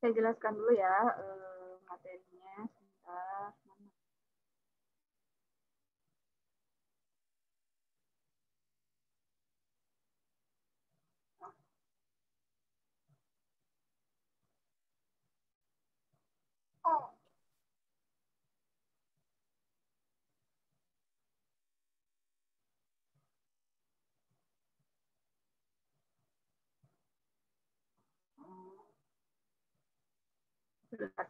Saya jelaskan dulu ya materinya sebentar. Sebentar.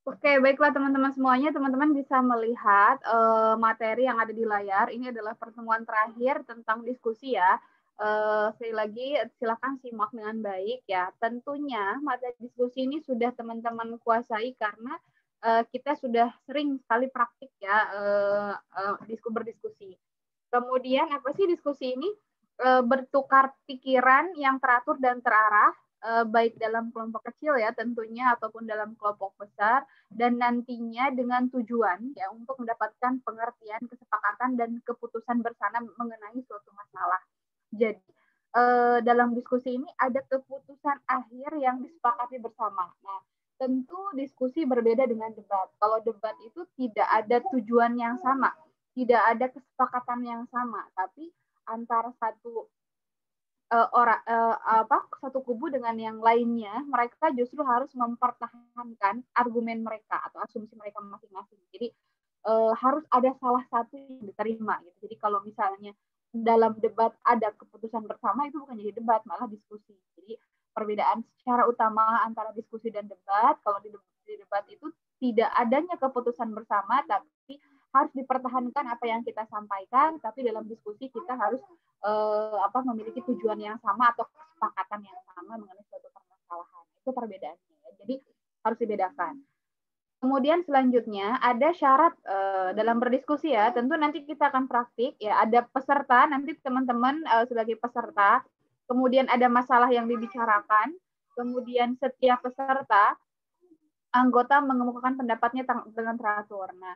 Oke, baiklah teman-teman semuanya, teman-teman bisa melihat materi yang ada di layar. Ini adalah pertemuan terakhir tentang diskusi ya. Sekali lagi, silakan simak dengan baik ya. Tentunya materi diskusi ini sudah teman-teman kuasai karena kita sudah sering sekali praktik ya berdiskusi. Kemudian apa sih diskusi ini? Bertukar pikiran yang teratur dan terarah, baik dalam kelompok kecil ya tentunya ataupun dalam kelompok besar, dan nantinya dengan tujuan ya untuk mendapatkan pengertian, kesepakatan dan keputusan bersama mengenai suatu masalah. Jadi dalam diskusi ini ada keputusan akhir yang disepakati bersama. Nah, tentu diskusi berbeda dengan debat. Kalau debat itu tidak ada tujuan yang sama, tidak ada kesepakatan yang sama, tapi antara satu kubu dengan yang lainnya, mereka justru harus mempertahankan argumen mereka atau asumsi mereka masing-masing. Jadi harus ada salah satu yang diterima. Gitu. Jadi kalau misalnya dalam debat ada keputusan bersama, itu bukan jadi debat, malah diskusi. Jadi perbedaan secara utama antara diskusi dan debat, kalau di debat itu tidak adanya keputusan bersama, tapi harus dipertahankan apa yang kita sampaikan, tapi dalam diskusi kita harus memiliki tujuan yang sama atau kesepakatan yang sama mengenai suatu permasalahan. Itu perbedaannya. Ya. Jadi harus dibedakan. Kemudian selanjutnya ada syarat dalam berdiskusi ya. Tentu nanti kita akan praktik ya. Ada peserta, nanti teman-teman sebagai peserta. Kemudian ada masalah yang dibicarakan. Kemudian setiap peserta anggota mengemukakan pendapatnya dengan teratur. Nah,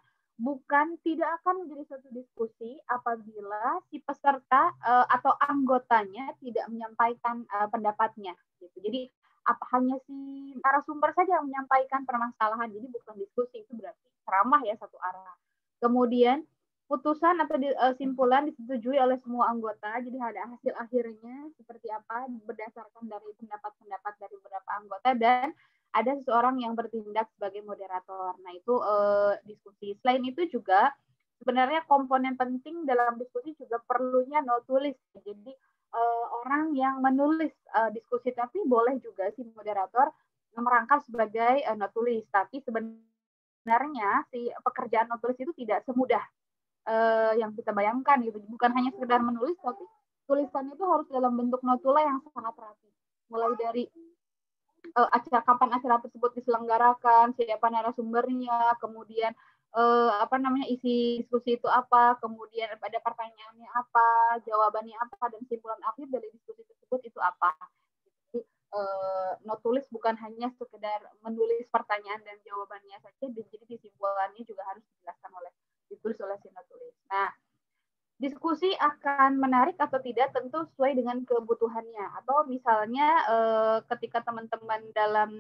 tidak akan menjadi suatu diskusi apabila si peserta atau anggotanya tidak menyampaikan pendapatnya. Gitu. Jadi hanya si narasumber saja yang menyampaikan permasalahan. Jadi bukan diskusi, itu berarti ceramah ya satu arah. Kemudian putusan atau simpulan disetujui oleh semua anggota. Jadi ada hasil akhirnya seperti apa berdasarkan dari pendapat-pendapat dari beberapa anggota dan ada seseorang yang bertindak sebagai moderator. Nah, itu diskusi. Selain itu juga sebenarnya komponen penting dalam diskusi juga perlunya no tulis. Jadi orang yang menulis diskusi, tapi boleh juga si moderator merangkap sebagai no tulis. Tapi sebenarnya si pekerjaan no tulis itu tidak semudah yang kita bayangkan gitu. Bukan hanya sekedar menulis, tapi tulisan itu harus dalam bentuk notula yang sangat rapi. Mulai dari kapan acara tersebut diselenggarakan, siapa narasumbernya, kemudian isi diskusi itu apa, kemudian ada pertanyaannya apa, jawabannya apa, dan simpulan akhir dari diskusi tersebut itu apa. Jadi not tulis bukan hanya sekedar menulis pertanyaan dan jawabannya saja, jadi kesimpulannya juga harus dijelaskan ditulis oleh si not tulis. Nah, diskusi akan menarik atau tidak tentu sesuai dengan kebutuhannya. Atau misalnya ketika teman-teman dalam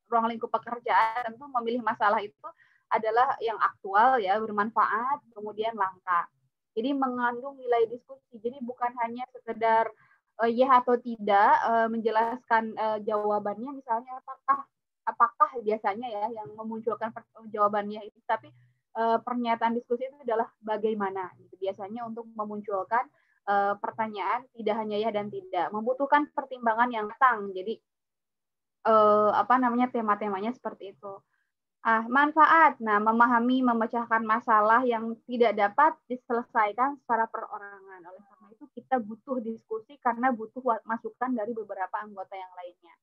ruang lingkup pekerjaan tentu memilih masalah itu adalah yang aktual ya, bermanfaat, kemudian langka. Jadi mengandung nilai diskusi. Jadi bukan hanya sekedar ya atau tidak menjelaskan jawabannya, misalnya apakah biasanya ya yang memunculkan jawabannya itu, tapi pernyataan diskusi itu adalah bagaimana. Gitu. Biasanya untuk memunculkan pertanyaan tidak hanya ya dan tidak, membutuhkan pertimbangan yang matang. Jadi tema-temanya seperti itu. Manfaat. Nah, memahami, memecahkan masalah yang tidak dapat diselesaikan secara perorangan. Oleh karena itu kita butuh diskusi karena butuh masukan dari beberapa anggota yang lainnya.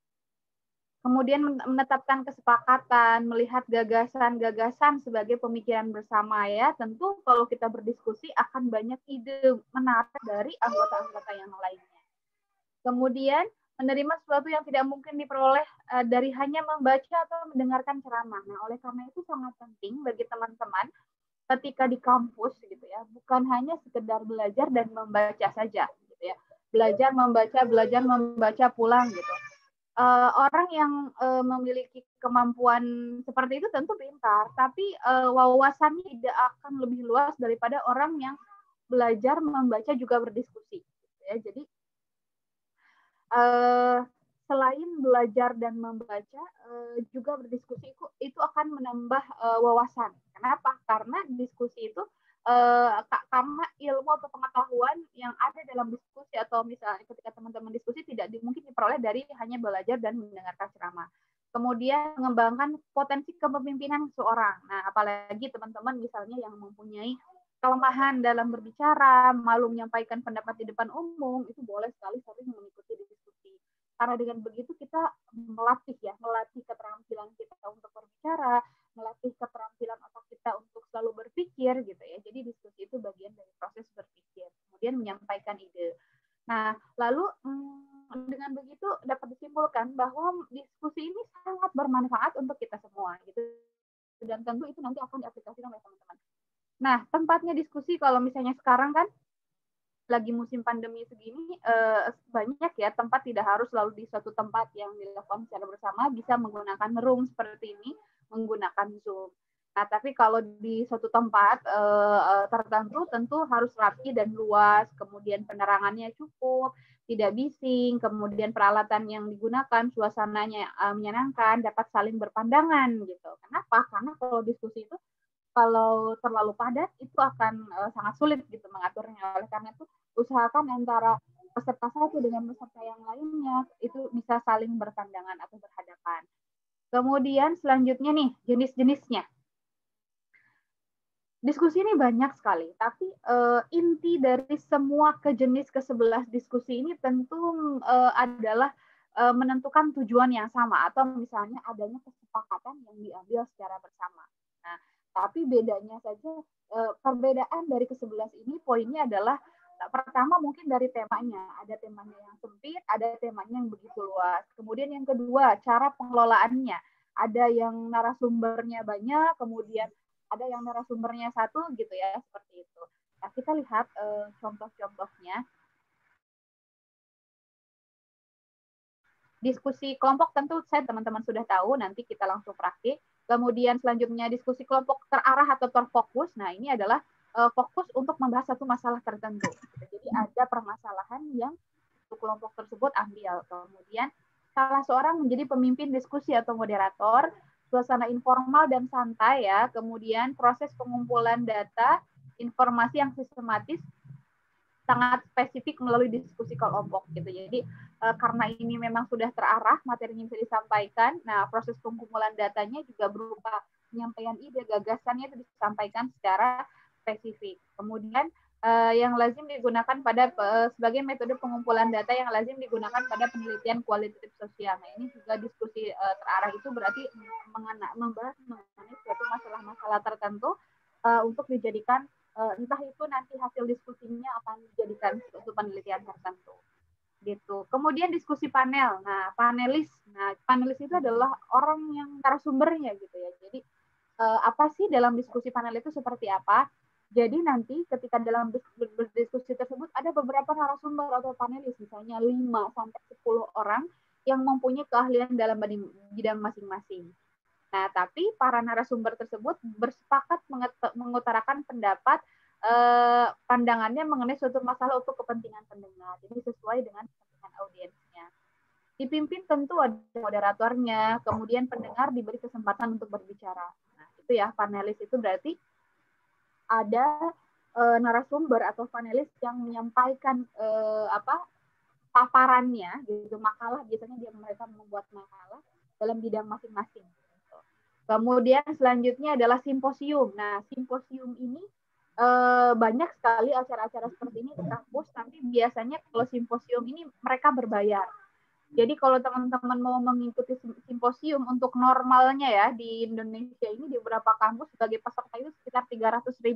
Kemudian menetapkan kesepakatan, melihat gagasan-gagasan sebagai pemikiran bersama ya. Tentu kalau kita berdiskusi akan banyak ide menarik dari anggota-anggota yang lainnya. Kemudian menerima sesuatu yang tidak mungkin diperoleh dari hanya membaca atau mendengarkan ceramah. Nah, oleh karena itu sangat penting bagi teman-teman ketika di kampus gitu ya, bukan hanya sekedar belajar dan membaca saja gitu ya. Belajar membaca pulang gitu. Orang yang memiliki kemampuan seperti itu tentu pintar, tapi wawasannya tidak akan lebih luas daripada orang yang belajar membaca juga berdiskusi gitu ya. Jadi selain belajar dan membaca, juga berdiskusi itu akan menambah wawasan. Kenapa? Karena diskusi itu karena ilmu atau pengetahuan yang ada dalam diskusi atau misalnya ketika teman-teman diskusi tidak mungkin diperoleh dari hanya belajar dan mendengarkan ceramah. Kemudian mengembangkan potensi kepemimpinan seseorang. Nah, apalagi teman-teman misalnya yang mempunyai kelemahan dalam berbicara, malu menyampaikan pendapat di depan umum, itu boleh sekali sering mengikuti diskusi. Karena dengan begitu kita melatih keterampilan kita untuk berbicara, melatih keterampilan otak kita untuk selalu berpikir gitu ya. Jadi diskusi itu bagian dari proses berpikir, kemudian menyampaikan ide. Nah, lalu dengan begitu dapat disimpulkan bahwa diskusi ini sangat bermanfaat untuk kita semua gitu. Dan tentu itu nanti akan diaplikasikan oleh teman-teman. Nah, tempatnya diskusi kalau misalnya sekarang kan lagi musim pandemi segini banyak ya tempat, tidak harus selalu di suatu tempat yang dilakukan secara bersama, bisa menggunakan room seperti ini, menggunakan Zoom. Nah, tapi kalau di suatu tempat tertentu tentu harus rapi dan luas, kemudian penerangannya cukup, tidak bising, kemudian peralatan yang digunakan, suasananya menyenangkan, dapat saling berpandangan gitu. Kenapa? Karena kalau diskusi itu kalau terlalu padat itu akan sangat sulit gitu mengaturnya. Oleh karena itu usahakan antara peserta satu dengan peserta yang lainnya itu bisa saling berpandangan atau berhadapan. Kemudian selanjutnya nih jenis-jenisnya. Diskusi ini banyak sekali, tapi inti dari semua ke-11 diskusi ini tentu adalah menentukan tujuan yang sama atau misalnya adanya kesepakatan yang diambil secara bersama. Nah, tapi bedanya saja, perbedaan dari ke-11 ini poinnya adalah pertama mungkin dari temanya. Ada temanya yang sempit, ada temanya yang begitu luas. Kemudian yang kedua, cara pengelolaannya. Ada yang narasumbernya banyak, kemudian ada yang narasumbernya satu gitu ya, seperti itu. Nah, kita lihat contoh-contohnya. Diskusi kelompok tentu saya teman-teman sudah tahu, nanti kita langsung praktik. Kemudian selanjutnya diskusi kelompok terarah atau terfokus. Nah, ini adalah fokus untuk membahas satu masalah tertentu. Jadi ada permasalahan yang kelompok tersebut ambil. Kemudian salah seorang menjadi pemimpin diskusi atau moderator, suasana informal dan santai ya. Kemudian proses pengumpulan data, informasi yang sistematis, sangat spesifik melalui diskusi kelompok gitu. Jadi karena ini memang sudah terarah materinya bisa disampaikan. Nah, proses pengumpulan datanya juga berupa penyampaian ide, gagasannya itu disampaikan secara spesifik. Kemudian yang lazim digunakan pada sebagai metode pengumpulan data yang lazim digunakan pada penelitian kualitatif sosial. Nah, ini juga diskusi terarah itu berarti membahas mengenai suatu masalah-masalah tertentu untuk dijadikan entah itu nanti hasil diskusinya akan dijadikan suatu penelitian tertentu gitu. Kemudian diskusi panel. Nah, panelis itu adalah orang yang narasumbernya gitu ya. Jadi apa sih dalam diskusi panel itu seperti apa? Jadi nanti ketika dalam berdiskusi tersebut ada beberapa narasumber atau panelis, misalnya 5 sampai 10 orang yang mempunyai keahlian dalam bidang masing-masing. Nah, tapi para narasumber tersebut bersepakat mengutarakan pendapat pandangannya mengenai suatu masalah untuk kepentingan pendengar. Jadi sesuai dengan kepentingan audiensnya. Dipimpin tentu ada moderatornya, kemudian pendengar diberi kesempatan untuk berbicara. Nah, itu ya, panelis itu berarti ada narasumber atau panelis yang menyampaikan paparannya gitu, makalah, biasanya mereka membuat makalah dalam bidang masing-masing. Kemudian selanjutnya adalah simposium. Nah, simposium ini banyak sekali acara-acara seperti ini di kampus, tapi biasanya kalau simposium ini mereka berbayar. Jadi kalau teman-teman mau mengikuti simposium untuk normalnya ya di Indonesia ini di beberapa kampus sebagai peserta itu sekitar 300.000.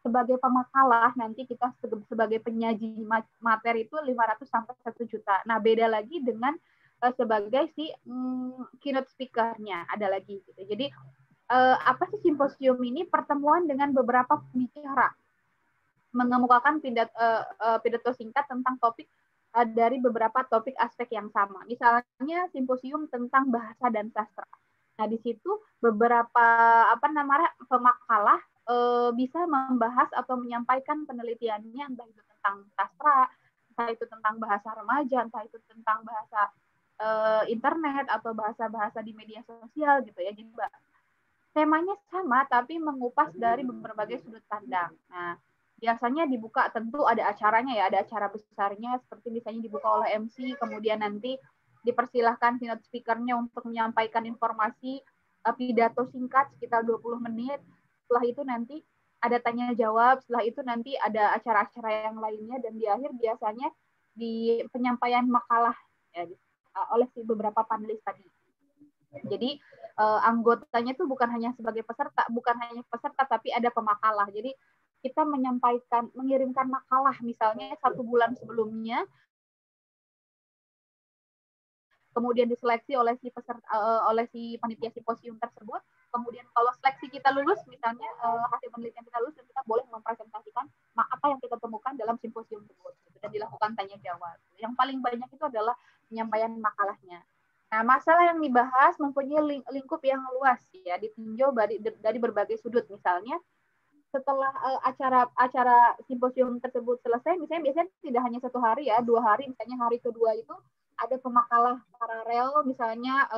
Sebagai pemakalah nanti kita sebagai penyaji materi itu 500 sampai 1 juta. Nah, beda lagi dengan sebagai si keynote speaker-nya ada lagi gitu. Jadi apa sih simposium ini? Pertemuan dengan beberapa pembicara mengemukakan pidato singkat tentang topik dari beberapa topik aspek yang sama. Misalnya simposium tentang bahasa dan sastra. Nah, di situ beberapa pemakalah bisa membahas atau menyampaikan penelitiannya, entah itu tentang sastra, entah itu tentang bahasa remaja, entah itu tentang bahasa internet atau bahasa-bahasa di media sosial gitu ya. Jadi temanya sama tapi mengupas dari berbagai sudut pandang. Nah, biasanya dibuka tentu ada acaranya ya, ada acara besarnya seperti misalnya dibuka oleh MC, kemudian nanti dipersilahkan keynote speaker-nya untuk menyampaikan informasi pidato singkat sekitar 20 menit. Setelah itu nanti ada tanya jawab, setelah itu nanti ada acara-acara yang lainnya, dan di akhir biasanya di penyampaian makalah ya, oleh beberapa panelis tadi. Jadi anggotanya itu bukan hanya sebagai peserta, tapi ada pemakalah. Jadi kita mengirimkan makalah misalnya 1 bulan sebelumnya, kemudian diseleksi oleh si panitia simposium tersebut. Kemudian kalau seleksi kita lulus, misalnya hasil penelitian kita lulus, dan kita boleh mempresentasikan apa yang kita temukan dalam simposium tersebut dan dilakukan tanya jawab. Yang paling banyak itu adalah penyampaian makalahnya. Nah, masalah yang dibahas mempunyai lingkup yang luas ya, ditinjau dari berbagai sudut. Misalnya setelah acara simposium tersebut selesai, misalnya biasanya tidak hanya 1 hari ya, 2 hari, misalnya hari kedua itu ada pemakalah paralel, misalnya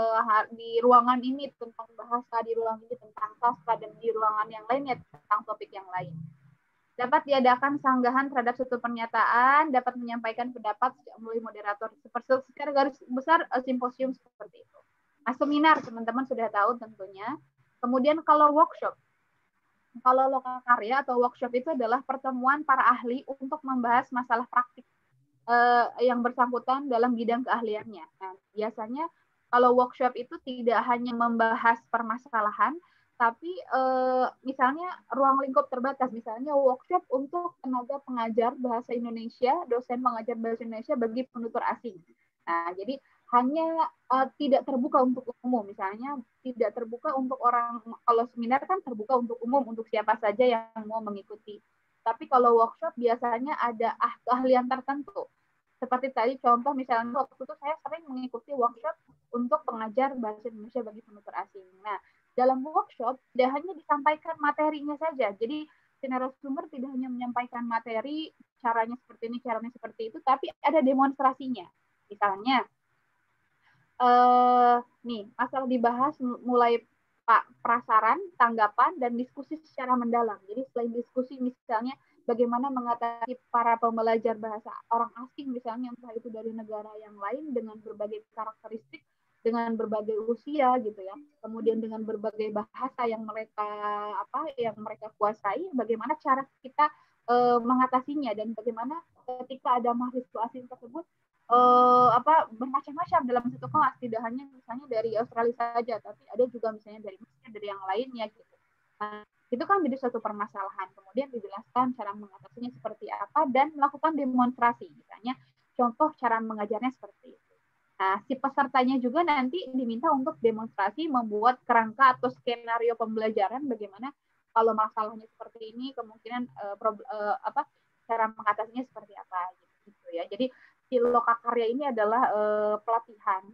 di ruangan ini tentang bahasa, di ruangan ini tentang sastra, dan di ruangan yang lainnya tentang topik yang lain. Dapat diadakan sanggahan terhadap suatu pernyataan, dapat menyampaikan pendapat melalui moderator. Secara garis besar simposium seperti itu. Nah, seminar teman-teman sudah tahu tentunya. Kemudian kalau workshop, kalau lokakarya atau workshop itu adalah pertemuan para ahli untuk membahas masalah praktik yang bersangkutan dalam bidang keahliannya. Nah, biasanya kalau workshop itu tidak hanya membahas permasalahan, tapi misalnya ruang lingkup terbatas, misalnya workshop untuk tenaga pengajar bahasa Indonesia, dosen pengajar bahasa Indonesia bagi penutur asing. Nah, jadi hanya tidak terbuka untuk umum, misalnya tidak terbuka untuk orang, kalau seminar kan terbuka untuk umum, untuk siapa saja yang mau mengikuti. Tapi kalau workshop biasanya ada keahlian tertentu. Seperti tadi contoh misalnya waktu itu saya sering mengikuti workshop untuk pengajar bahasa Indonesia bagi penutur asing. Nah, dalam workshop tidak hanya disampaikan materinya saja. Jadi narasumber tidak hanya menyampaikan materi, caranya seperti ini, caranya seperti itu, tapi ada demonstrasinya. Misalnya, nih masalah dibahas mulai prasaran, tanggapan, dan diskusi secara mendalam. Jadi selain diskusi misalnya bagaimana mengatasi para pembelajar bahasa orang asing misalnya, entah itu dari negara yang lain dengan berbagai karakteristik, dengan berbagai usia gitu ya, kemudian dengan berbagai bahasa yang mereka kuasai, bagaimana cara kita mengatasinya, dan bagaimana ketika ada mahasiswa asing tersebut bermacam-macam dalam satu kelas, tidak hanya misalnya dari Australia saja, tapi ada juga misalnya dari Mesir, dari yang lainnya gitu. Nah, itu kan menjadi suatu permasalahan. Kemudian dijelaskan cara mengatasinya seperti apa dan melakukan demonstrasi, misalnya contoh cara mengajarnya seperti itu. Nah, si pesertanya juga nanti diminta untuk demonstrasi membuat kerangka atau skenario pembelajaran bagaimana kalau masalahnya seperti ini, kemungkinan cara mengatasinya seperti apa gitu ya. Jadi si lokakarya ini adalah pelatihan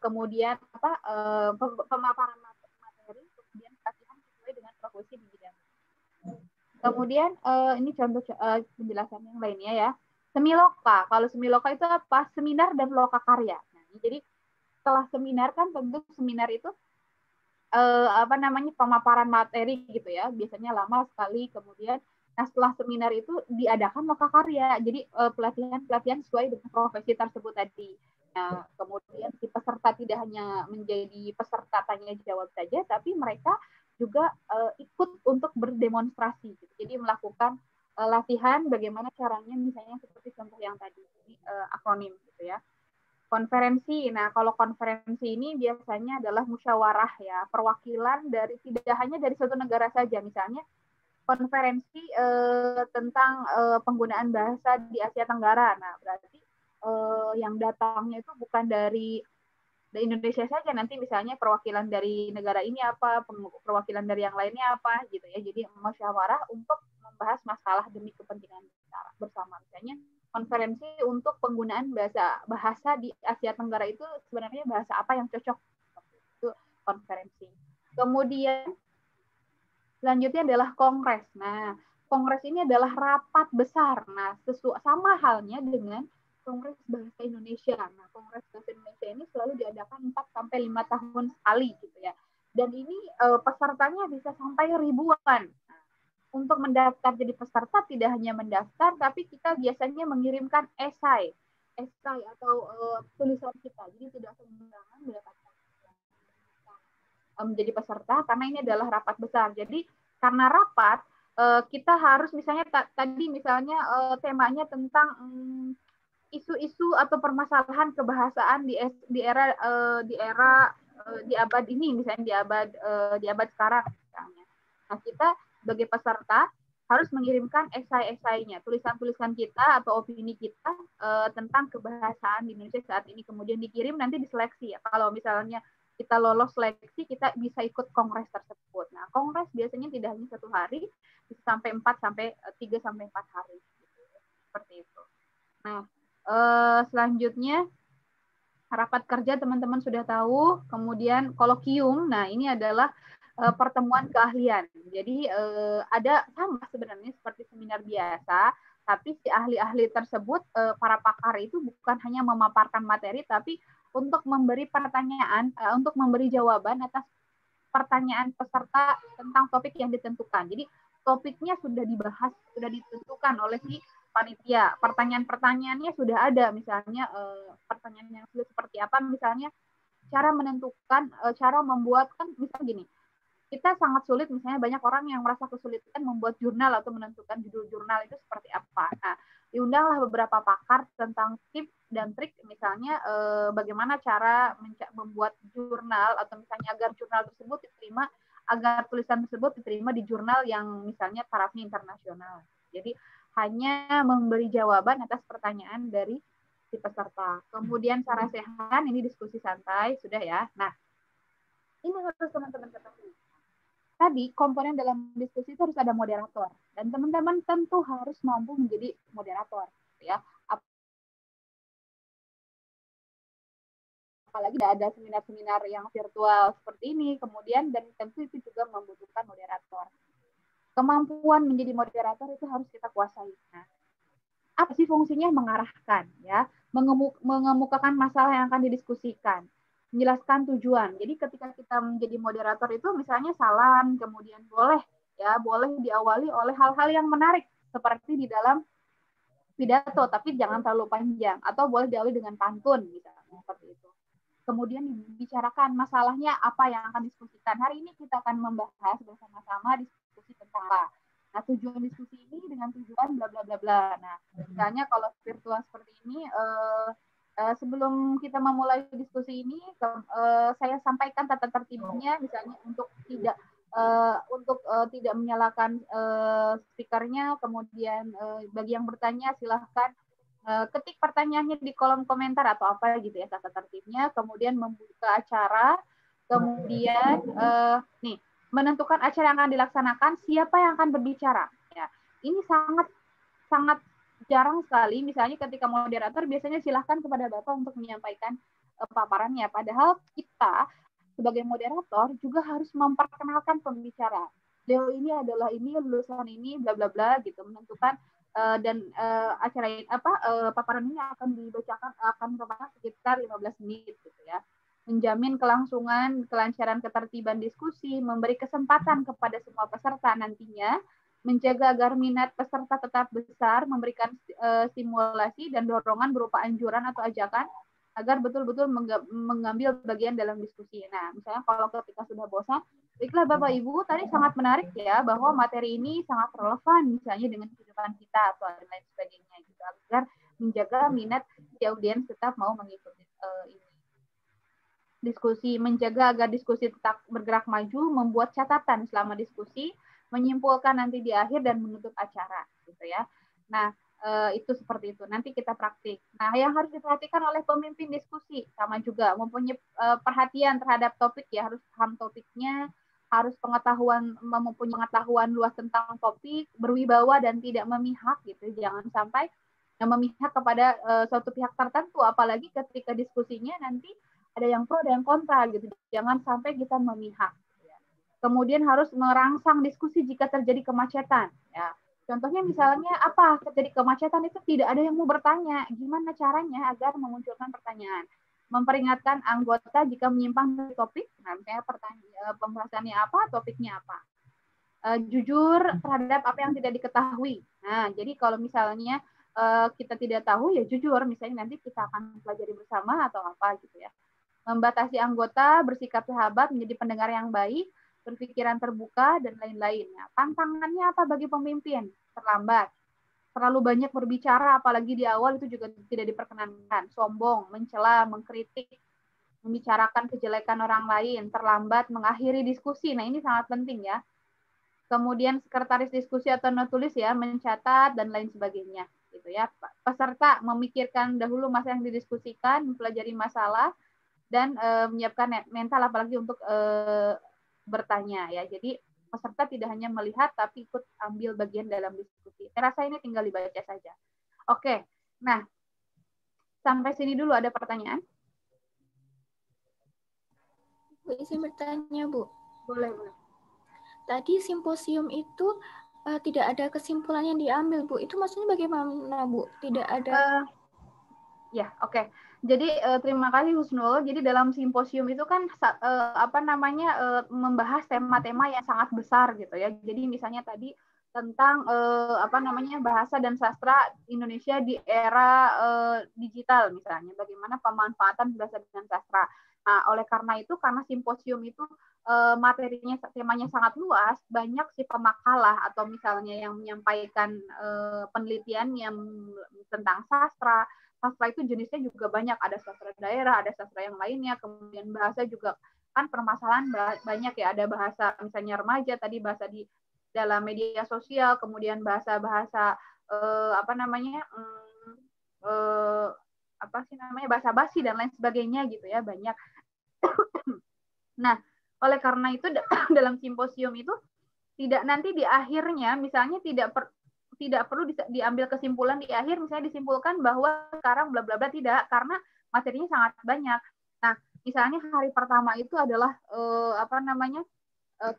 kemudian pemaparan materi, kemudian pelatihan sesuai dengan profesi di bidang. Kemudian ini contoh penjelasan yang lainnya ya. Semiloka, kalau semiloka itu apa? Seminar dan loka karya. Nah, jadi setelah seminar kan tentu seminar itu pemaparan materi gitu ya, biasanya lama sekali. Kemudian setelah seminar itu diadakan loka karya, jadi pelatihan sesuai dengan profesi tersebut tadi. Nah, kemudian si peserta tidak hanya menjadi peserta tanya jawab saja, tapi mereka juga ikut untuk berdemonstrasi gitu. Jadi melakukan latihan bagaimana caranya, misalnya seperti contoh yang tadi ini akronim gitu ya. Konferensi. Nah, kalau konferensi ini biasanya adalah musyawarah ya, perwakilan dari tidak hanya dari suatu negara saja. Misalnya konferensi tentang penggunaan bahasa di Asia Tenggara. Nah, berarti yang datangnya itu bukan dari Indonesia saja, nanti misalnya perwakilan dari negara ini apa, perwakilan dari yang lainnya apa gitu ya. Jadi musyawarah untuk membahas masalah demi kepentingan bersama. Misalnya konferensi untuk penggunaan bahasa di Asia Tenggara itu sebenarnya bahasa apa yang cocok, itu konferensi. Kemudian selanjutnya adalah kongres. Nah, kongres ini adalah rapat besar. Nah, sama halnya dengan Kongres Bahasa Indonesia. Nah, Kongres Bahasa Indonesia ini selalu diadakan 4 sampai 5 tahun sekali gitu ya. Dan ini pesertanya bisa sampai ribuan. Untuk mendaftar jadi peserta tidak hanya mendaftar, tapi kita biasanya mengirimkan esai atau tulisan kita. Jadi tidak sembarangan mendapatkan menjadi peserta karena ini adalah rapat besar. Jadi karena rapat kita harus misalnya tadi misalnya temanya tentang isu-isu atau permasalahan kebahasaan di abad ini, misalnya di abad sekarang misalnya. Nah, kita sebagai peserta harus mengirimkan esai-esainya, tulisan-tulisan kita atau opini kita tentang kebahasaan di Indonesia saat ini, kemudian dikirim, nanti diseleksi ya. Kalau misalnya kita lolos seleksi, kita bisa ikut kongres tersebut. Nah, kongres biasanya tidak hanya 1 hari, bisa sampai 3 sampai 4 hari. Seperti itu. Nah, selanjutnya rapat kerja teman-teman sudah tahu, kemudian kolokium. Nah, ini adalah pertemuan keahlian. Jadi ada sama sebenarnya seperti seminar biasa, tapi si ahli-ahli tersebut, para pakar itu bukan hanya memaparkan materi, tapi untuk memberi pertanyaan, untuk memberi jawaban atas pertanyaan peserta tentang topik yang ditentukan. Jadi topiknya sudah dibahas, sudah ditentukan oleh si panitia. Pertanyaan-pertanyaannya sudah ada, misalnya pertanyaan yang sudah seperti apa, misalnya cara menentukan, cara membuat, kan misalnya gini, kita sangat sulit, misalnya banyak orang yang merasa kesulitan membuat jurnal atau menentukan judul jurnal itu seperti apa. Nah, diundanglah beberapa pakar tentang tips dan trik, misalnya bagaimana cara membuat jurnal, atau misalnya agar jurnal tersebut diterima, agar tulisan tersebut diterima di jurnal yang misalnya tarafnya internasional. Jadi hanya memberi jawaban atas pertanyaan dari si peserta. Kemudian cara sehat, ini diskusi santai, sudah ya. Nah, ini harus teman-teman ketahui. Tadi komponen dalam diskusi itu harus ada moderator, dan teman-teman tentu harus mampu menjadi moderator ya. Apalagi ada seminar-seminar yang virtual seperti ini, kemudian dan tentu itu juga membutuhkan moderator. Kemampuan menjadi moderator itu harus kita kuasai. Nah, apa sih fungsinya? Mengarahkan ya, mengemukakan masalah yang akan didiskusikan, menjelaskan tujuan. Jadi ketika kita menjadi moderator itu misalnya salam, kemudian boleh diawali oleh hal-hal yang menarik seperti di dalam pidato, tapi jangan terlalu panjang, atau boleh diawali dengan pantun misalnya, seperti itu. Kemudian dibicarakan masalahnya apa yang akan diskusikan. Hari ini kita akan membahas bersama-sama diskusi tentang apa. Nah, tujuan diskusi ini dengan tujuan bla bla bla bla. Nah, misalnya kalau virtual seperti ini, sebelum kita memulai diskusi ini, saya sampaikan tata tertibnya, misalnya untuk tidak menyalakan speakernya, kemudian bagi yang bertanya silahkan ketik pertanyaannya di kolom komentar atau apa gitu ya tata tertibnya, kemudian membuka acara, kemudian nih menentukan acara yang akan dilaksanakan, siapa yang akan berbicara. Ya, ini sangat jarang sekali. Misalnya ketika moderator biasanya silahkan kepada Bapak untuk menyampaikan paparannya. Padahal kita sebagai moderator juga harus memperkenalkan pembicara. Beliau ini adalah ini, lulusan ini, bla bla bla gitu, menentukan dan acara paparan ini akan dibacakan akan merupakan sekitar 15 menit gitu ya. Menjamin kelangsungan, kelancaran, ketertiban diskusi, memberi kesempatan kepada semua peserta nantinya, menjaga agar minat peserta tetap besar, memberikan stimulasi dan dorongan berupa anjuran atau ajakan agar betul-betul mengambil bagian dalam diskusi. Nah, misalnya kalau ketika sudah bosan, baiklah Bapak Ibu, tadi sangat menarik ya bahwa materi ini sangat relevan misalnya dengan kehidupan kita atau lain sebagainya gitu, agar menjaga minat si audiens tetap mau mengikuti ini. Diskusi, menjaga agar diskusi tetap bergerak maju, membuat catatan selama diskusi, menyimpulkan nanti di akhir dan menutup acara gitu ya. Nah, itu seperti itu. Nanti kita praktik. Nah, yang harus diperhatikan oleh pemimpin diskusi sama juga mempunyai perhatian terhadap topik ya, harus paham topiknya, harus mempunyai pengetahuan luas tentang topik, berwibawa dan tidak memihak gitu. Jangan sampai memihak kepada suatu pihak tertentu, apalagi ketika diskusinya nanti ada yang pro dan kontra gitu. Jangan sampai kita memihak. Kemudian harus merangsang diskusi jika terjadi kemacetan. Ya. Contohnya misalnya apa? Terjadi kemacetan itu tidak ada yang mau bertanya. Gimana caranya agar memunculkan pertanyaan? Memperingatkan anggota jika menyimpang dari topik. Nah, misalnya pembahasannya apa, topiknya apa. Jujur terhadap apa yang tidak diketahui. Nah, jadi kalau misalnya kita tidak tahu ya jujur. Misalnya nanti kita akan pelajari bersama atau apa gitu ya. Membatasi anggota, bersikap sahabat, menjadi pendengar yang baik, berpikiran terbuka, dan lain-lain. Nah, tantangannya apa bagi pemimpin? Terlambat. Terlalu banyak berbicara, apalagi di awal itu juga tidak diperkenankan. Sombong, mencela, mengkritik, membicarakan kejelekan orang lain, terlambat, mengakhiri diskusi. Nah, ini sangat penting ya. Kemudian sekretaris diskusi atau notulis ya, mencatat, dan lain sebagainya. Gitu ya. Peserta memikirkan dahulu masa yang didiskusikan, mempelajari masalah, dan menyiapkan mental apalagi untuk bertanya ya. Jadi peserta tidak hanya melihat tapi ikut ambil bagian dalam diskusi. Saya rasa ini tinggal dibaca saja. Oke, nah sampai sini dulu ada pertanyaan? Bu, izin bertanya Bu. Boleh, boleh. Tadi simposium itu tidak ada kesimpulan yang diambil Bu. Itu maksudnya bagaimana Bu? Tidak ada. Ya, oke. Jadi terima kasih Husnul. Jadi dalam simposium itu kan membahas tema-tema yang sangat besar gitu ya. Jadi misalnya tadi tentang bahasa dan sastra Indonesia di era digital misalnya, bagaimana pemanfaatan bahasa dan sastra. Nah, oleh karena itu karena simposium itu materinya temanya sangat luas, banyak si pemakalah atau misalnya yang menyampaikan penelitian yang tentang sastra itu jenisnya juga banyak, ada sastra daerah, ada sastra yang lainnya, kemudian bahasa juga kan permasalahan banyak ya, ada bahasa misalnya remaja tadi, bahasa di dalam media sosial, kemudian bahasa-bahasa bahasa basi dan lain sebagainya gitu ya, banyak. Nah, oleh karena itu dalam simposium itu tidak nanti di akhirnya misalnya tidak perlu diambil kesimpulan di akhir, misalnya disimpulkan bahwa sekarang bla bla bla, tidak, karena materinya sangat banyak. Nah, misalnya hari pertama itu adalah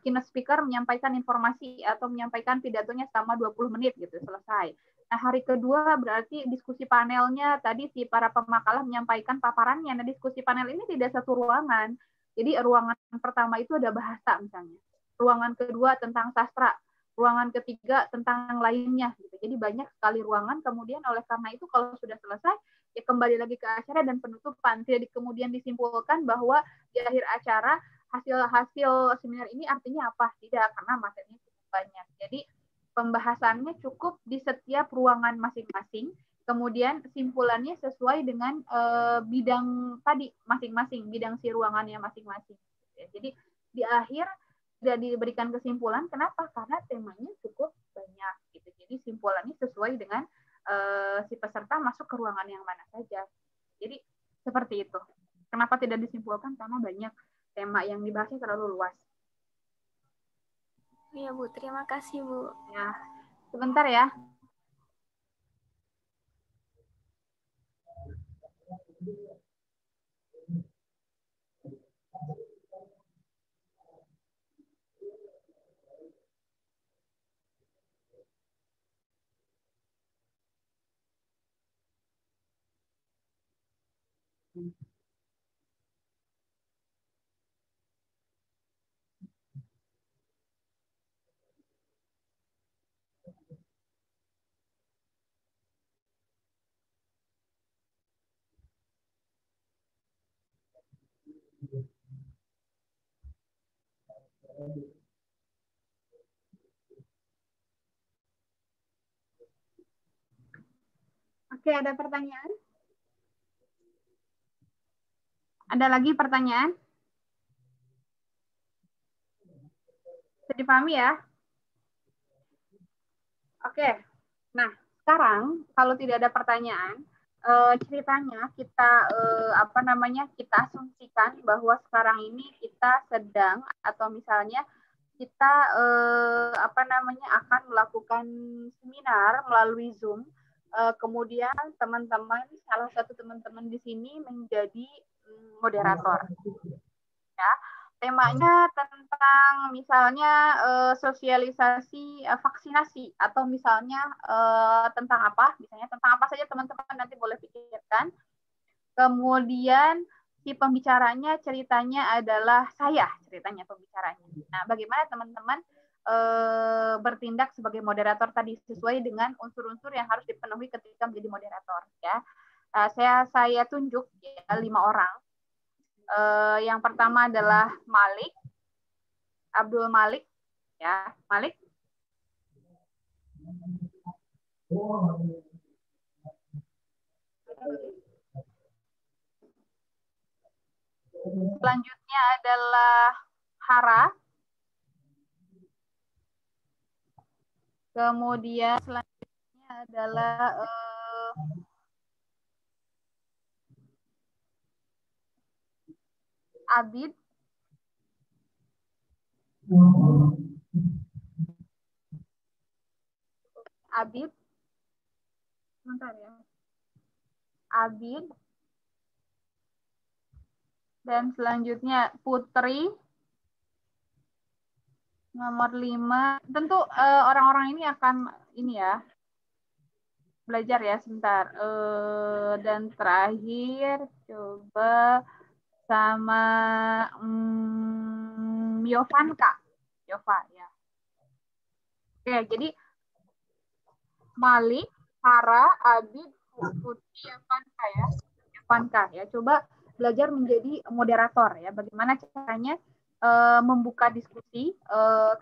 keynote speaker menyampaikan informasi atau menyampaikan pidatonya selama 20 menit gitu, selesai. Nah, hari kedua berarti diskusi panelnya, tadi si para pemakalah menyampaikan paparannya. Nah, diskusi panel ini tidak satu ruangan. Jadi ruangan pertama itu ada bahasa misalnya. Ruangan kedua tentang sastra, ruangan ketiga tentang yang lainnya gitu. Jadi banyak sekali ruangan. Kemudian oleh karena itu kalau sudah selesai ya kembali lagi ke acara dan penutupan. Tidak kemudian disimpulkan bahwa di akhir acara hasil seminar ini artinya apa? Tidak, karena materinya cukup banyak. Jadi pembahasannya cukup di setiap ruangan masing-masing. Kemudian simpulannya sesuai dengan bidang tadi masing-masing, bidang si ruangannya masing-masing. Jadi di akhir tidak diberikan kesimpulan. Kenapa? Karena temanya cukup banyak gitu. Jadi simpulannya sesuai dengan si peserta masuk ke ruangan yang mana saja. Jadi seperti itu. Kenapa tidak disimpulkan? Karena banyak tema yang dibahasnya terlalu luas. Iya Bu, terima kasih Bu. Ya, sebentar ya. Oke, ada pertanyaan? Ada lagi pertanyaan? Bisa dipahami ya? Oke. Nah, sekarang kalau tidak ada pertanyaan, ceritanya kita kita asumsikan bahwa sekarang ini kita sedang atau misalnya kita akan melakukan seminar melalui Zoom. Kemudian teman-teman, salah satu teman-teman di sini menjadi moderator. Ya, temanya tentang misalnya sosialisasi vaksinasi atau misalnya tentang apa, misalnya tentang apa saja teman-teman nanti boleh pikirkan. Kemudian si pembicaranya ceritanya adalah saya, ceritanya pembicaranya. Nah, bagaimana teman-teman bertindak sebagai moderator tadi sesuai dengan unsur-unsur yang harus dipenuhi ketika menjadi moderator ya. Saya tunjuk ya, 5 orang. Yang pertama adalah Malik, Abdul Malik, ya Malik. Selanjutnya adalah Hara. Kemudian selanjutnya adalah Abid. Abid. Bentar ya. Abid. Dan selanjutnya Putri. Nomor 5. Tentu orang-orang ini akan ini ya. Belajar ya sebentar. Dan terakhir coba sama Yovanka. Yova ya. Oke, jadi Malik, Hara, Abid, Putri, Yovanka ya. Yovanka ya. Coba belajar menjadi moderator ya. Bagaimana caranya membuka diskusi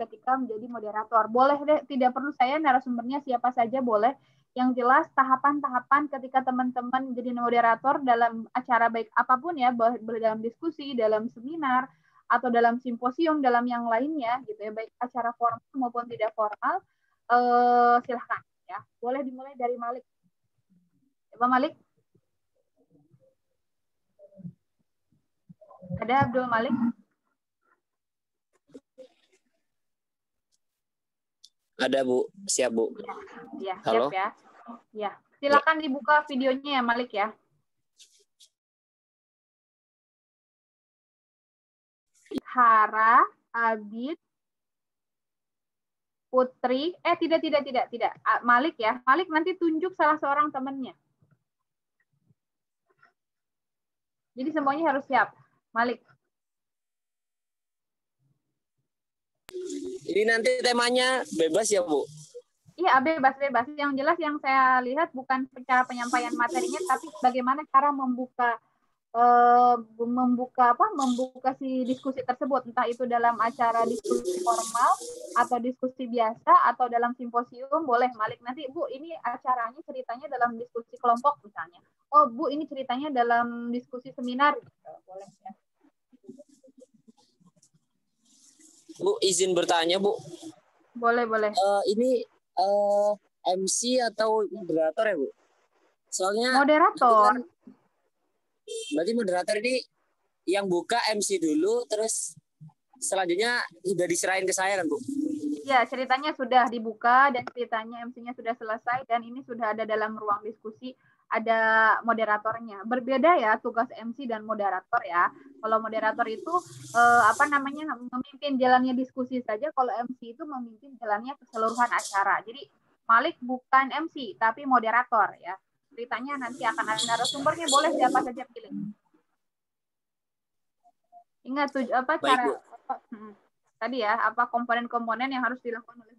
ketika menjadi moderator. Boleh deh, tidak perlu saya narasumbernya siapa saja boleh. Yang jelas tahapan-tahapan ketika teman-teman menjadi moderator dalam acara baik apapun ya, dalam diskusi, dalam seminar, atau dalam simposium, dalam yang lainnya gitu ya, baik acara formal maupun tidak formal, silahkan ya. Boleh dimulai dari Malik. Coba Malik. Ada Abdul Malik? Ada Bu, siap Bu. Ya, halo. Siap ya. Ya, silakan dibuka videonya ya Malik ya. Hara, Abid, Putri, tidak. Malik ya. Malik nanti tunjuk salah seorang temannya. Jadi semuanya harus siap. Malik. Ini nanti temanya bebas ya Bu? Iya, bebas. Yang jelas yang saya lihat bukan cara penyampaian materinya, tapi bagaimana cara membuka si diskusi tersebut, entah itu dalam acara diskusi formal atau diskusi biasa atau dalam simposium. Boleh Malik nanti Bu, ini acaranya ceritanya dalam diskusi kelompok misalnya. Oh Bu, ini ceritanya dalam diskusi seminar gitu. Boleh ya. Bu, izin bertanya Bu. Boleh. Ini MC atau moderator ya Bu? Soalnya moderator. Berarti moderator ini yang buka MC dulu, terus selanjutnya sudah diserahin ke saya kan Bu? Ya, ceritanya sudah dibuka dan ceritanya MC-nya sudah selesai dan ini sudah ada dalam ruang diskusi, ada moderatornya. Berbeda ya tugas MC dan moderator ya. Kalau moderator itu memimpin jalannya diskusi saja, kalau MC itu memimpin jalannya keseluruhan acara. Jadi Malik bukan MC tapi moderator ya. Ceritanya nanti akan ada narasumbernya, boleh siapa saja pilih. Ingat apa Baik, cara Bu. tadi ya, apa komponen-komponen yang harus dilakukan oleh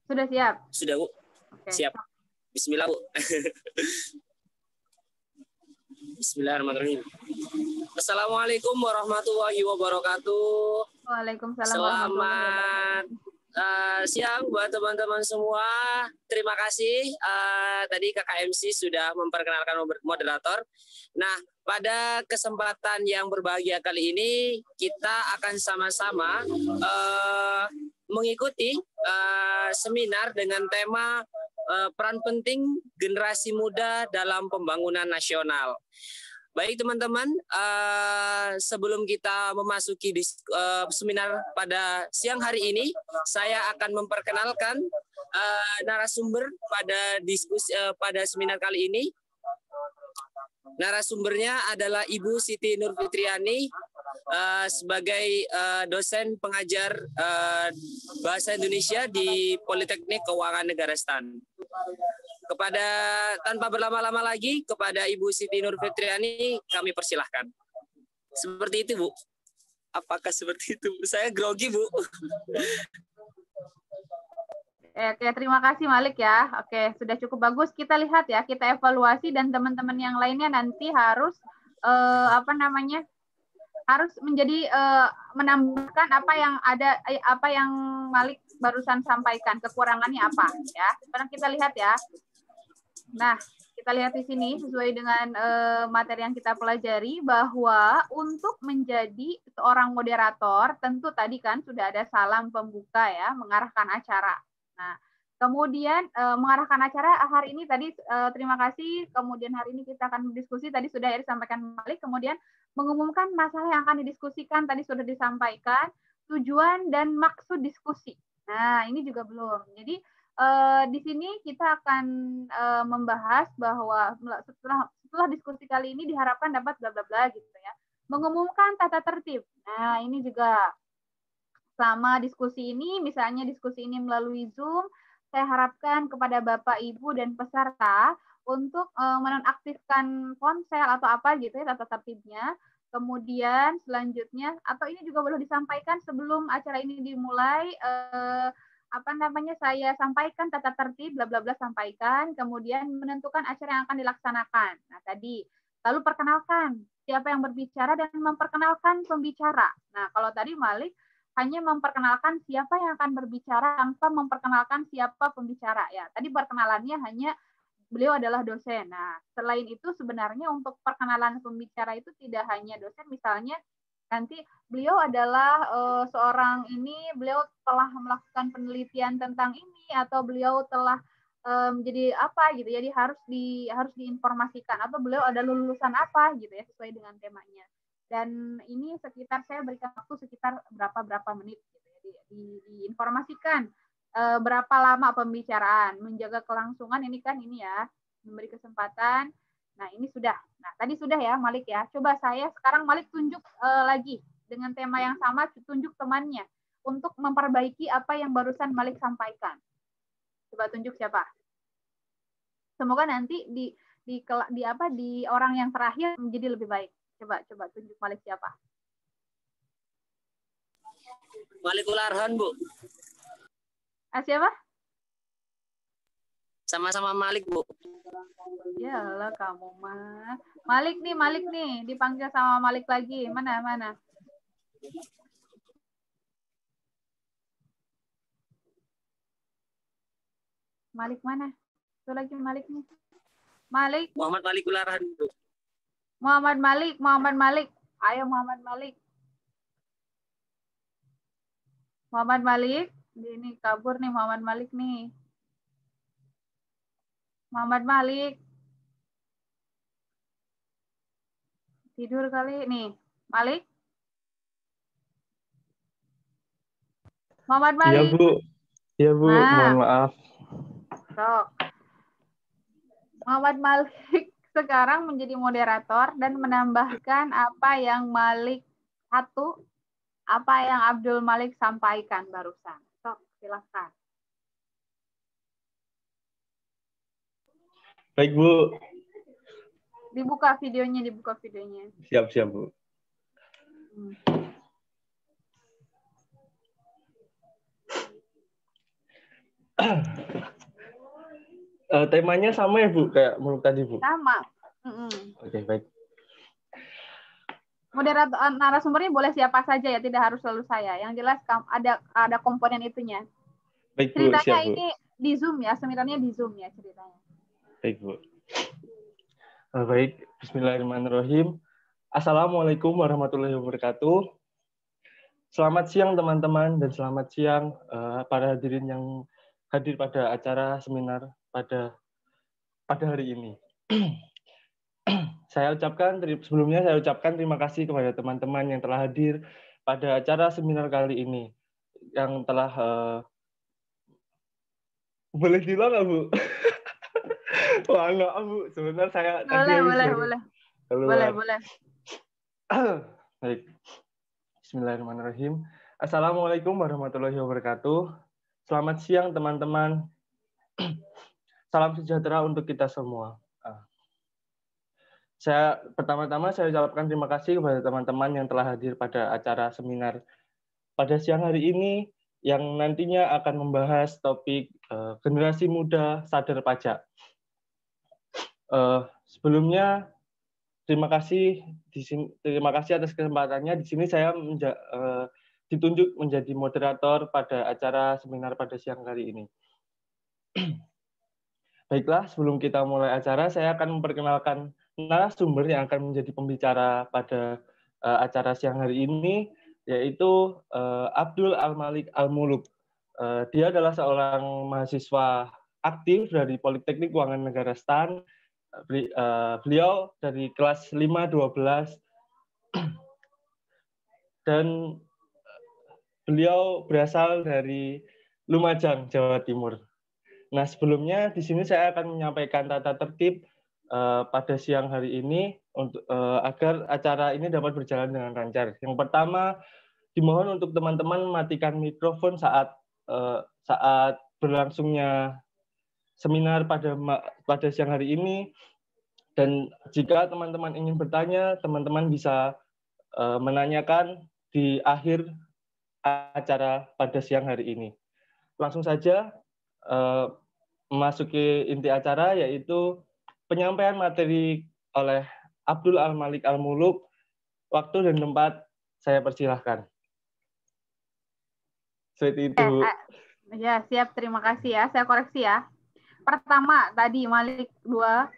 Sudah siap? Sudah, Bu. Oke. Siap. Bismillah, Bu. Bismillahirrahmanirrahim. Assalamualaikum warahmatullahi wabarakatuh. Waalaikumsalam warahmatullahi wabarakatuh. Selamat siang buat teman-teman semua. Terima kasih tadi Kakak MC sudah memperkenalkan moderator. Nah, pada kesempatan yang berbahagia kali ini kita akan sama-sama mengikuti seminar dengan tema peran penting generasi muda dalam pembangunan nasional. Baik teman-teman, sebelum kita memasuki seminar pada siang hari ini, saya akan memperkenalkan narasumber pada diskusi pada seminar kali ini. Narasumbernya adalah Ibu Siti Nurfitriani sebagai dosen pengajar Bahasa Indonesia di Politeknik Keuangan Negara STAN. Tanpa berlama-lama lagi, kepada Ibu Siti Nurfitriani kami persilahkan. Seperti itu, Bu. Apakah seperti itu? Saya grogi, Bu. Oke, terima kasih Malik ya. Oke, sudah cukup bagus. Kita lihat ya, kita evaluasi dan teman-teman yang lainnya nanti harus harus menjadi menambahkan apa yang Malik barusan sampaikan, kekurangannya apa ya. Sekarang kita lihat ya. Nah, kita lihat di sini sesuai dengan materi yang kita pelajari bahwa untuk menjadi seorang moderator tentu tadi kan sudah ada salam pembuka ya, mengarahkan acara. Nah, kemudian mengarahkan acara hari ini tadi terima kasih. Kemudian hari ini kita akan berdiskusi tadi sudah ya disampaikan Malik. Kemudian mengumumkan masalah yang akan didiskusikan tadi sudah disampaikan, tujuan dan maksud diskusi. Nah, ini juga belum. Jadi di sini kita akan membahas bahwa setelah diskusi kali ini diharapkan dapat bla bla bla gitu ya. Mengumumkan tata tertib. Nah, ini juga selama diskusi ini, misalnya diskusi ini melalui Zoom, saya harapkan kepada Bapak, Ibu, dan peserta untuk menonaktifkan ponsel atau apa gitu ya tata tertibnya. Kemudian selanjutnya, atau ini juga perlu disampaikan sebelum acara ini dimulai, saya sampaikan tata tertib, bla bla bla sampaikan, kemudian menentukan acara yang akan dilaksanakan. Nah tadi, lalu perkenalkan siapa yang berbicara dan memperkenalkan pembicara. Nah kalau tadi Malik hanya memperkenalkan siapa yang akan berbicara tanpa memperkenalkan siapa pembicara ya. Tadi perkenalannya hanya beliau adalah dosen. Nah selain itu sebenarnya untuk perkenalan pembicara itu tidak hanya dosen, misalnya nanti beliau adalah seorang ini, beliau telah melakukan penelitian tentang ini atau beliau telah jadi apa gitu, jadi harus diinformasikan atau beliau ada lulusan apa gitu ya sesuai dengan temanya. Dan ini sekitar saya berikan waktu sekitar berapa menit gitu ya, diinformasikan berapa lama pembicaraan, menjaga kelangsungan ini kan ini ya, memberi kesempatan. Nah, ini sudah. Nah, tadi sudah ya Malik ya. Coba saya sekarang Malik tunjuk lagi dengan tema yang sama, tunjuk temannya untuk memperbaiki apa yang barusan Malik sampaikan. Coba tunjuk siapa? Semoga nanti di orang yang terakhir menjadi lebih baik. Coba tunjuk Malik siapa? Malikul Arhan, Bu. Siapa? Sama-sama Malik, Bu. Yalah kamu mah. Malik nih, dipanggil sama Malik lagi. Mana? Malik mana? Itu lagi Malik nih. Malik. Muhammad Malikul Arhan, Bu. Muhammad Malik. Ayo Muhammad Malik. Muhammad Malik. Ini kabur nih Muhammad Malik nih. Muhammad Malik. Tidur kali nih. Malik. Muhammad Malik. Iya Bu, mohon maaf. So, Muhammad Malik sekarang menjadi moderator dan menambahkan apa yang Abdul Malik sampaikan barusan. So, silakan. Baik, Bu. Dibuka videonya. Siap, Bu. Temanya sama ya, Bu, kayak menurut tadi, Bu? Sama. Oke, baik. Moderator narasumbernya boleh siapa saja ya, tidak harus selalu saya. Yang jelas ada komponen itunya. Baik, Bu, Ceritanya siap, Bu. ini di Zoom ya, seminarnya di Zoom ya ceritanya. Baik, Bu. Baik, bismillahirrahmanirrahim. Assalamualaikum warahmatullahi wabarakatuh. Selamat siang teman-teman dan selamat siang para hadirin yang hadir pada acara seminar pada hari ini. Sebelumnya saya ucapkan terima kasih kepada teman-teman yang telah hadir pada acara seminar kali ini, yang telah boleh bilang nggak, Bu? Wah, enggak, Bu. Sebenarnya saya boleh. Baik. Bismillahirrahmanirrahim. Assalamualaikum warahmatullahi wabarakatuh. Selamat siang teman-teman. Salam sejahtera untuk kita semua. Pertama-tama saya ucapkan terima kasih kepada teman-teman yang telah hadir pada acara seminar pada siang hari ini yang nantinya akan membahas topik generasi muda sadar pajak. Sebelumnya terima kasih atas kesempatannya. Di sini saya ditunjuk menjadi moderator pada acara seminar pada siang hari ini. Baiklah, sebelum kita mulai acara, saya akan memperkenalkan narasumber yang akan menjadi pembicara pada acara siang hari ini, yaitu Abdul Al-Malik Al-Muluk. Dia adalah seorang mahasiswa aktif dari Politeknik Keuangan Negara STAN. Beliau dari kelas 5-12 dan beliau berasal dari Lumajang, Jawa Timur. Nah, sebelumnya di sini saya akan menyampaikan tata tertib pada siang hari ini untuk agar acara ini dapat berjalan dengan lancar. Yang pertama, dimohon untuk teman-teman mematikan mikrofon saat berlangsungnya seminar pada siang hari ini. Dan jika teman-teman ingin bertanya, teman-teman bisa menanyakan di akhir acara pada siang hari ini. Langsung saja memasuki inti acara, yaitu penyampaian materi oleh Abdul Al-Malik Al-Muluk. Waktu dan tempat saya persilahkan. Seperti itu. Ya, siap. Terima kasih ya. Saya koreksi ya. Pertama, tadi Malik 2,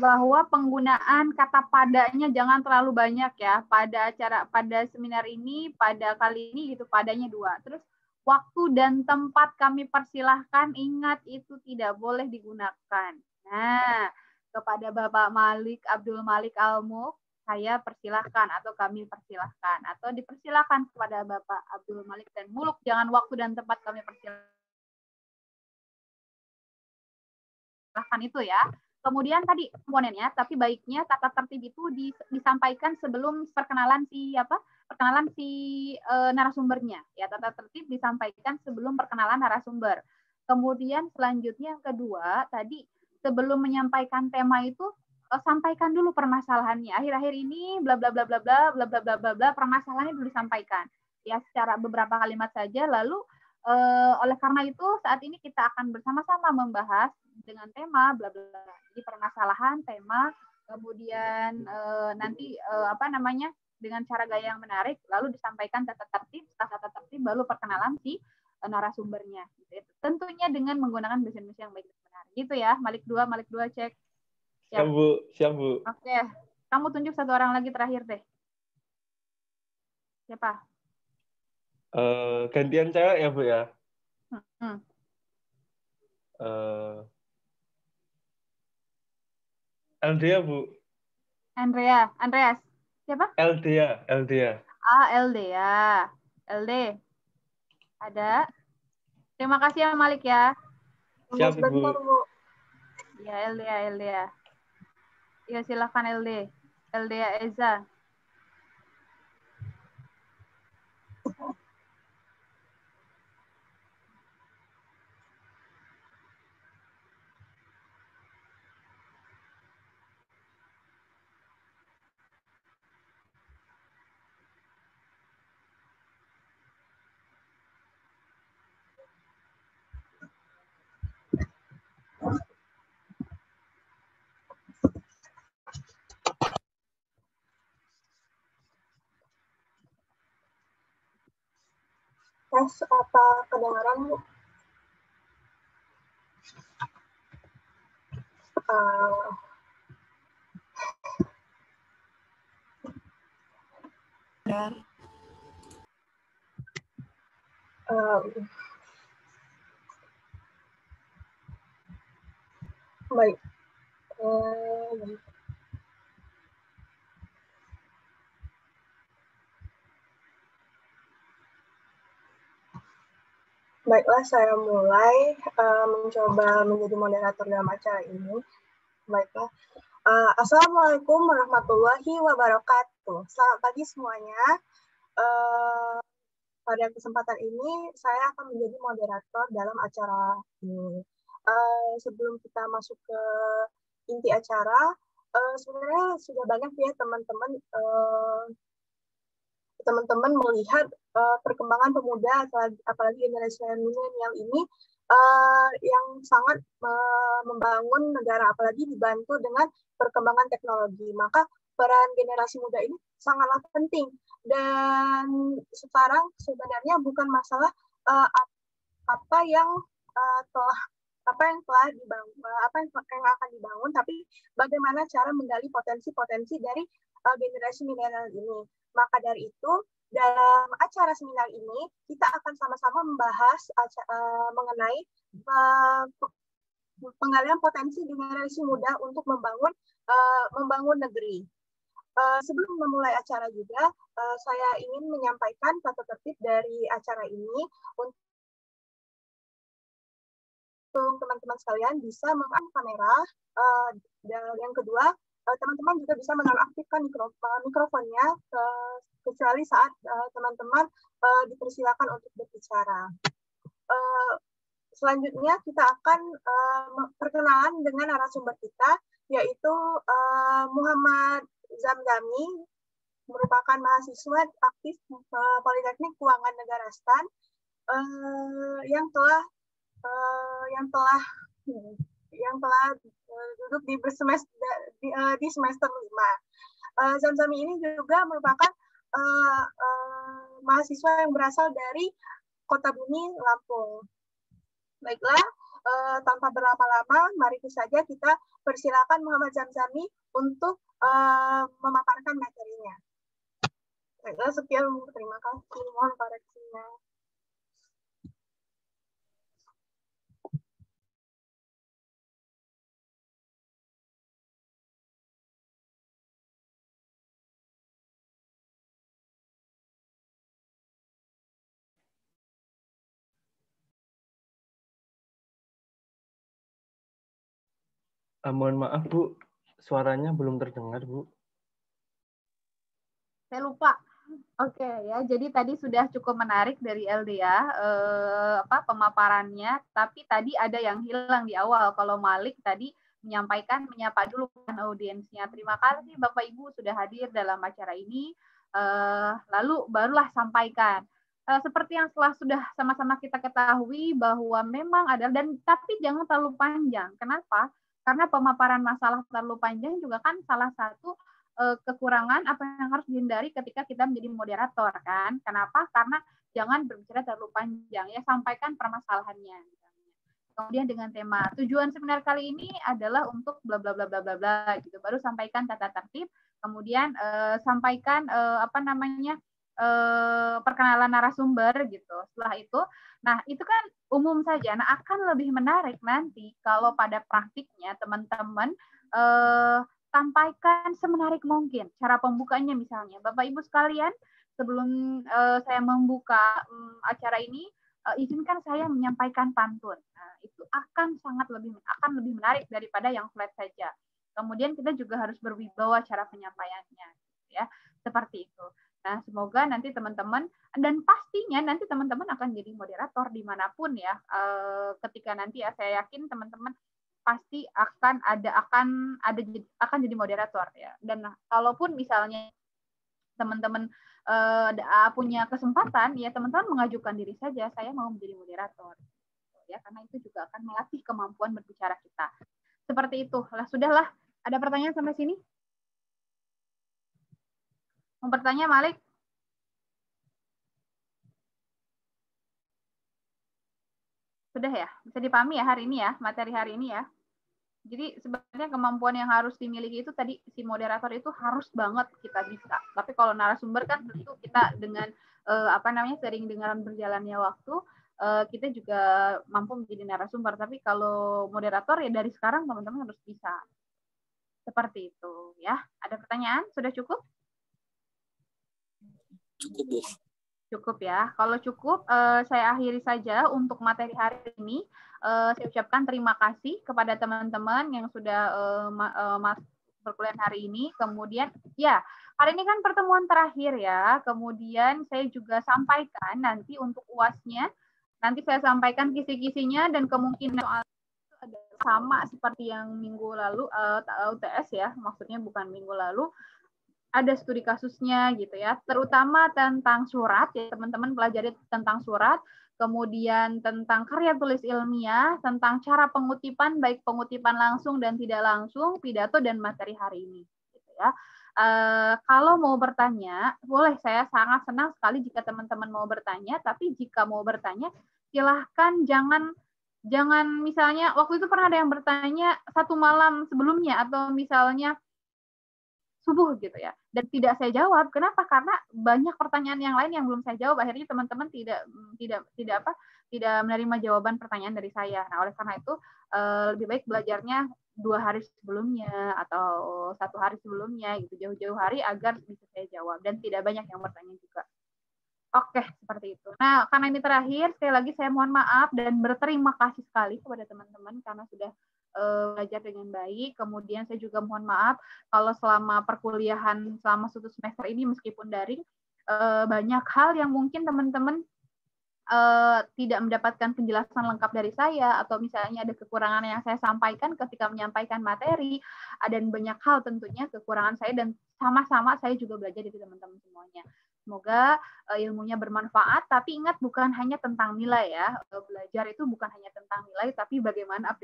bahwa penggunaan kata padanya jangan terlalu banyak ya. Pada seminar ini, pada kali ini gitu, padanya 2. Terus, waktu dan tempat kami persilahkan, ingat itu tidak boleh digunakan. Nah, kepada Bapak Abdul Malik Al-Muluk, saya persilahkan atau kami persilahkan. Atau dipersilahkan kepada Bapak Abdul Malik dan Muluk, jangan waktu dan tempat kami persilahkan itu ya. Kemudian tadi komponennya, tapi baiknya tata tertib itu disampaikan sebelum perkenalan si narasumbernya. Ya, tata tertib disampaikan sebelum perkenalan narasumber. Kemudian selanjutnya yang kedua, tadi sebelum menyampaikan tema itu sampaikan dulu permasalahannya. Akhir-akhir ini bla bla bla bla bla bla bla bla bla bla, permasalahannya dulu disampaikan. Ya, secara beberapa kalimat saja. Lalu oleh karena itu saat ini kita akan bersama-sama membahas dengan tema bla bla bla. Jadi permasalahan, tema, kemudian nanti dengan cara gaya yang menarik, lalu disampaikan tata tertib, setelah tata tertib baru perkenalan si narasumbernya. Gitu. Tentunya dengan menggunakan bahasa Indonesia yang baik dan benar. Gitu ya, Malik 2 cek. Ya. Siap, Bu. Oke, kamu tunjuk satu orang lagi terakhir deh. Siapa? Gantian cewek ya, Bu ya? Eldea, Bu. Andreas. Siapa? Eldea. Eldea. LD. Ada. Terima kasih ya Malik ya. Siap, Bu. Ya, Eldea. Ya, silakan LD. Eldea Eza. tes apa kedengaran Bu? Baik. Baiklah, saya mulai mencoba menjadi moderator dalam acara ini. Baiklah. Assalamualaikum warahmatullahi wabarakatuh. Selamat pagi semuanya. Pada kesempatan ini, saya akan menjadi moderator dalam acara ini. Sebelum kita masuk ke inti acara, sebenarnya sudah banyak ya teman-teman melihat perkembangan pemuda, apalagi generasi milenial ini yang sangat membangun negara, apalagi dibantu dengan perkembangan teknologi. Maka peran generasi muda ini sangatlah penting. Dan sekarang sebenarnya bukan masalah apa yang akan dibangun, tapi bagaimana cara menggali potensi-potensi dari generasi milenial ini. Maka dari itu, dalam acara seminar ini, kita akan sama-sama membahas mengenai penggalian potensi generasi muda untuk membangun negeri. Sebelum memulai acara juga, saya ingin menyampaikan tata tertib dari acara ini untuk teman-teman sekalian bisa mengaktifkan kamera. Dan yang kedua, teman-teman juga bisa menonaktifkan mikrofonnya kecuali saat teman-teman dipersilakan untuk berbicara. Selanjutnya kita akan perkenalan dengan narasumber kita, yaitu Muhammad Zamzami, merupakan mahasiswa aktif Politeknik Keuangan Negara STAN yang telah duduk di semester 5. Zamzami ini juga merupakan mahasiswa yang berasal dari Kota Bumi, Lampung. Baiklah, tanpa berlama-lama, mari saja kita persilakan Muhammad Zamzami untuk memaparkan materinya. Baiklah, sekian, terima kasih. Mohon koreksinya. Mohon maaf, Bu. Suaranya belum terdengar, Bu. Saya lupa. Oke ya, jadi tadi sudah cukup menarik dari LDA pemaparannya, tapi tadi ada yang hilang di awal. Kalau Malik tadi menyapa dulu kan audiensnya. Terima kasih Bapak Ibu sudah hadir dalam acara ini. Lalu barulah sampaikan. Seperti yang sudah sama-sama kita ketahui bahwa memang ada, tapi jangan terlalu panjang. Kenapa? Karena pemaparan masalah terlalu panjang juga kan salah satu kekurangan apa yang harus dihindari ketika kita menjadi moderator kan. Kenapa? Karena jangan berbicara terlalu panjang, ya sampaikan permasalahannya. Kemudian dengan tema tujuan seminar kali ini adalah untuk bla bla bla bla bla bla gitu. Baru sampaikan tata tertib, kemudian sampaikan perkenalan narasumber gitu. Setelah itu, nah itu kan umum saja. Nah akan lebih menarik nanti kalau pada praktiknya teman-teman sampaikan semenarik mungkin. Cara pembukanya misalnya, Bapak Ibu sekalian, sebelum saya membuka acara ini, izinkan saya menyampaikan pantun. Nah, itu akan lebih menarik daripada yang flat saja. Kemudian kita juga harus berwibawa cara penyampaiannya, ya seperti itu. Nah, semoga nanti teman-teman, dan pastinya nanti teman-teman akan jadi moderator dimanapun ya. Ketika nanti ya, saya yakin teman-teman pasti akan jadi moderator ya. Dan kalaupun misalnya teman-teman punya kesempatan, ya teman-teman mengajukan diri saja, saya mau menjadi moderator. Ya, karena itu juga akan melatih kemampuan berbicara kita. Seperti itu. Sudahlah. Ada pertanyaan sampai sini? Mau bertanya, Malik? Sudah ya? Bisa dipahami ya hari ini ya, materi hari ini ya? Jadi sebenarnya kemampuan yang harus dimiliki itu tadi si moderator itu harus banget kita bisa. Tapi kalau narasumber kan tentu kita dengan sering dengan berjalannya waktu kita juga mampu menjadi narasumber. Tapi kalau moderator ya dari sekarang teman-teman harus bisa. Seperti itu ya. Ada pertanyaan? Sudah cukup? Cukup, Bu. Cukup ya. Kalau cukup, saya akhiri saja untuk materi hari ini. Saya ucapkan terima kasih kepada teman-teman yang sudah berkuliah hari ini. Kemudian, ya, hari ini kan pertemuan terakhir ya. Kemudian saya juga sampaikan nanti untuk UAS-nya. Nanti saya sampaikan kisi-kisinya dan kemungkinan soal sama seperti yang minggu lalu, UTS ya, maksudnya bukan minggu lalu. Ada studi kasusnya gitu ya, terutama tentang surat ya, teman-teman pelajari tentang surat, kemudian tentang karya tulis ilmiah, tentang cara pengutipan, baik pengutipan langsung dan tidak langsung, pidato dan materi hari ini gitu ya. Kalau mau bertanya, boleh, saya sangat senang sekali jika teman-teman mau bertanya, tapi jika mau bertanya silahkan jangan misalnya waktu itu pernah ada yang bertanya satu malam sebelumnya atau misalnya subuh gitu ya, dan tidak saya jawab. Kenapa? Karena banyak pertanyaan yang lain yang belum saya jawab. Akhirnya teman-teman tidak menerima jawaban pertanyaan dari saya. Nah, oleh karena itu lebih baik belajarnya 2 hari sebelumnya atau 1 hari sebelumnya gitu, jauh-jauh hari agar bisa saya jawab dan tidak banyak yang bertanya juga. Oke, seperti itu. Nah, karena ini terakhir, sekali lagi saya mohon maaf dan berterima kasih sekali kepada teman-teman karena sudah belajar dengan baik. Kemudian saya juga mohon maaf kalau selama perkuliahan selama 1 semester ini meskipun daring banyak hal yang mungkin teman-teman tidak mendapatkan penjelasan lengkap dari saya atau misalnya ada kekurangan yang saya sampaikan ketika menyampaikan materi, dan banyak hal tentunya kekurangan saya dan sama-sama saya juga belajar dari teman-teman semuanya. Semoga ilmunya bermanfaat, tapi ingat bukan hanya tentang nilai ya. Belajar itu bukan hanya tentang nilai, tapi bagaimana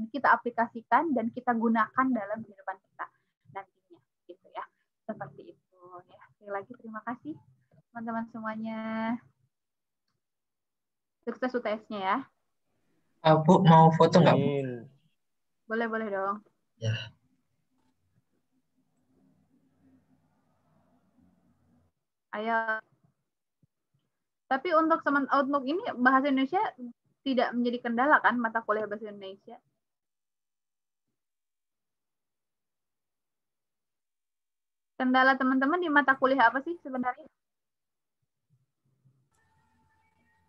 kita aplikasikan dan kita gunakan dalam kehidupan kita nantinya, gitu ya. Seperti itu ya. Sekali lagi terima kasih teman-teman semuanya. Sukses UTS-nya ya. Bu, mau foto nggak, Bu? Boleh dong. Ya. Ayo. Tapi untuk ini bahasa Indonesia tidak menjadi kendala kan mata kuliah bahasa Indonesia? Kendala teman-teman di mata kuliah apa sih sebenarnya?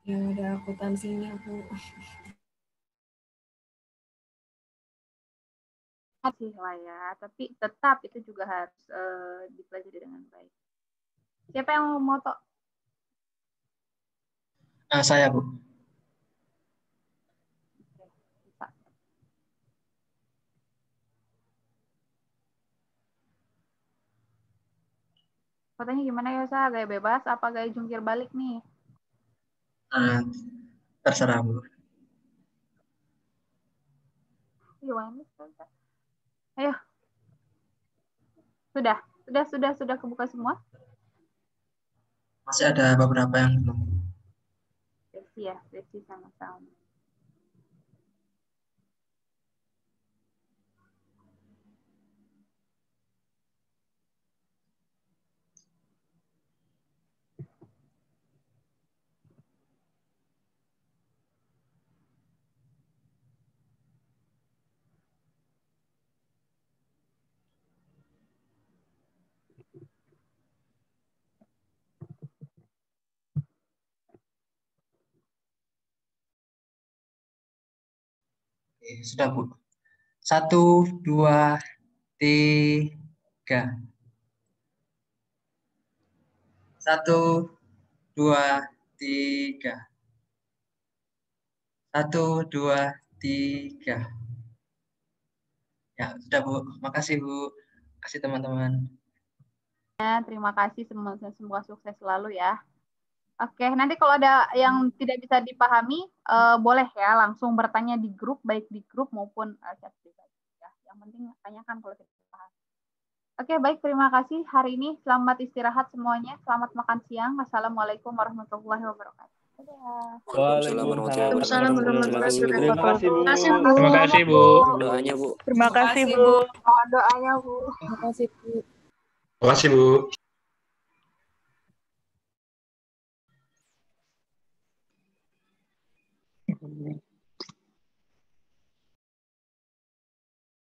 Ya ada akuntansinya, Bu. Masih lah ya, tapi tetap itu juga harus dipelajari dengan baik. Siapa yang mau moto? Saya, Bu. Bisa. Fotonya gimana ya, Sa? Gaya bebas apa gaya jungkir balik nih? Terserah, Bu. Ayo. Sudah kebuka semua? Masih ada beberapa yang belum. Resi sama-sama. Oke, sudah, Bu. 1, 2, 3. 1, 2, 3. 1, 2, 3. Ya, sudah, Bu. Makasih, Bu. Makasih, teman-teman. Terima kasih, semoga sukses selalu ya. Oke, nanti kalau ada yang tidak bisa dipahami, boleh ya langsung bertanya di grup, baik di grup maupun chat pribadi. Ya. Yang penting tanyakan kalau tidak paham. Oke, baik, terima kasih hari ini. Selamat istirahat semuanya. Selamat makan siang. Wassalamualaikum warahmatullahi wabarakatuh. Waalaikumsalam warahmatullahi wabarakatuh. Terima kasih, Bu. Terima kasih, Bu. Doanya, Bu. Terima kasih, Bu. Mohon doanya, Bu. Terima kasih, Bu. Terima kasih, Bu.